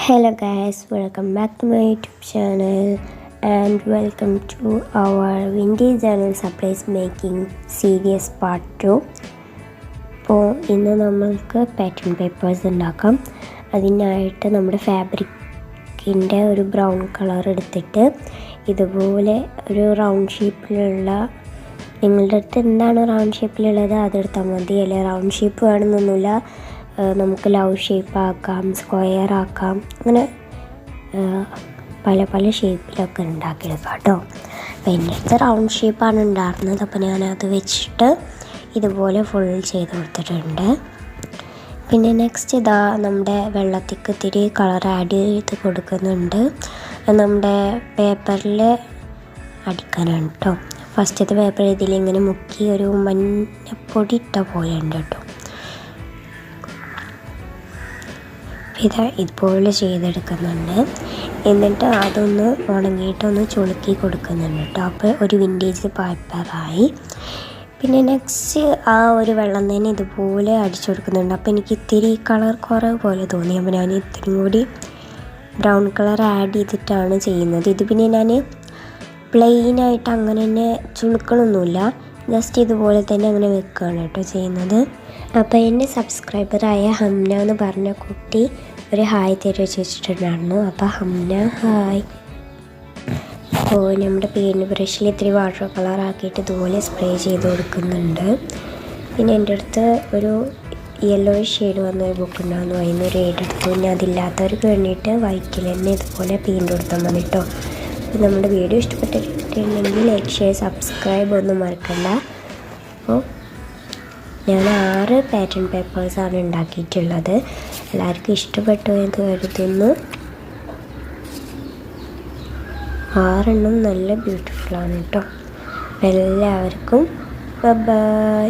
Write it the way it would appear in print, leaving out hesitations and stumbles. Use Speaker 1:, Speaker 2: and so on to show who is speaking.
Speaker 1: Hello guys, welcome back to my YouTube channel and welcome to our vintage journal supplies making series part 2. അപ്പോൾ ഇന്ന് നമ്മൾക്ക് pattern papers ഉണ്ടാക്കാം. അതിനായിട്ട് നമ്മുടെ ഫാബ്രിക്കിൻ്റെ ഒരു ബ്രൗൺ കളർ എടുത്തിട്ട് ഇതുപോലെ ഒരു റൗണ്ട് ഷേപ്പിലുള്ള, നിങ്ങളുടെ അടുത്ത് എന്താണ് റൗണ്ട് ഷേപ്പിലുള്ളത് അതെടുത്താൽ മതി. അല്ലെങ്കിൽ റൗണ്ട് ഷേപ്പ് വേണമെന്നൊന്നുമില്ല, നമുക്ക് ലവ് ഷേപ്പ് ആക്കാം, സ്ക്വയർ ആക്കാം, അങ്ങനെ പല പല ഷേപ്പിലൊക്കെ ഉണ്ടാക്കിയെടുക്കാം കേട്ടോ. അപ്പോൾ എൻ്റെ അടുത്ത് റൗണ്ട് ഷേപ്പാണ് ഉണ്ടായിരുന്നത്, അപ്പോൾ ഞാനത് വെച്ചിട്ട് ഇതുപോലെ ഫുൾ ചെയ്ത് കൊടുത്തിട്ടുണ്ട്. പിന്നെ നെക്സ്റ്റ് ഇതാ നമ്മുടെ വെള്ളത്തിക്ക് ഇത്തിരി കളർ ആഡ് ചെയ്ത് കൊടുക്കുന്നുണ്ട്. നമ്മുടെ പേപ്പറിൽ അടിക്കാനാണ് കേട്ടോ. ഫസ്റ്റത്തെ പേപ്പർ ഇതിലിങ്ങനെ മുക്കി ഒരു മഞ്ഞപ്പൊടി ഇട്ട പോലെ ഉണ്ട് കേട്ടോ. ഇതുപോലെ ചെയ്തെടുക്കുന്നുണ്ട്. എന്നിട്ട് അതൊന്ന് ഉണങ്ങിയിട്ടൊന്ന് ചുളുക്കി കൊടുക്കുന്നുണ്ട് കേട്ടോ. അപ്പോൾ ഒരു വിൻറ്റേജ് പേപ്പറായി. പിന്നെ നെക്സ്റ്റ് ആ ഒരു വെള്ളം തന്നെ ഇതുപോലെ അടിച്ചു കൊടുക്കുന്നുണ്ട്. അപ്പോൾ എനിക്ക് ഇത്തിരി കളർ കുറവ് പോലെ തോന്നി. അപ്പോൾ ഞാൻ ഇത്തിരി കൂടി ബ്രൗൺ കളർ ആഡ് ചെയ്തിട്ടാണ് ചെയ്യുന്നത്. ഇത് പിന്നെ ഞാൻ പ്ലെയിനായിട്ട് അങ്ങനെ തന്നെ ചുളുക്കണമൊന്നുമില്ല, ജസ്റ്റ് ഇതുപോലെ തന്നെ അങ്ങനെ വെക്കുകയാണ് കേട്ടോ ചെയ്യുന്നത്. അപ്പോൾ എൻ്റെ സബ്സ്ക്രൈബറായ ഹംന എന്ന് പറഞ്ഞ കുട്ടി ഒരു ഹായ് തരുവച്ച് വെച്ചിട്ടുണ്ടായിരുന്നു. അപ്പോൾ ഹംന ഹായ്. അപ്പോൾ നമ്മുടെ പെയിൻറ്റ് ബ്രഷിൽ ഇത്തിരി വാട്ടർ കളറാക്കിയിട്ട് ഇതുപോലെ സ്പ്രേ ചെയ്ത് കൊടുക്കുന്നുണ്ട്. പിന്നെ എൻ്റെ അടുത്ത് ഒരു യെല്ലോ ഷെയ്ഡ് വന്നൊരു ബുക്ക് ഉണ്ടാകുന്നു, അതിന് ഒരു എയ്ഡ് എടുത്തു. പിന്നെ അതില്ലാത്തവർക്ക് വേണ്ടിയിട്ട് വൈറ്റിൽ തന്നെ ഇതുപോലെ പെയിൻറ്റ് കൊടുത്താൽ മതി കേട്ടോ. അപ്പോൾ നമ്മുടെ വീഡിയോ ഇഷ്ടപ്പെട്ടിട്ടുണ്ടെങ്കിൽ ലൈക്ക്, ഷെയർ, സബ്സ്ക്രൈബ് ഒന്നും മറക്കണ്ട. അപ്പോൾ ഞാൻ 6 പാറ്റേൺ പേപ്പേഴ്സാണ് ഉണ്ടാക്കിയിട്ടുള്ളത്. എല്ലാവർക്കും ഇഷ്ടപ്പെട്ടു എന്ന് കരുതുന്നു. 6 നല്ല ബ്യൂട്ടിഫുള്ളാണ് കേട്ടോ. എല്ലാവർക്കും ബൈ.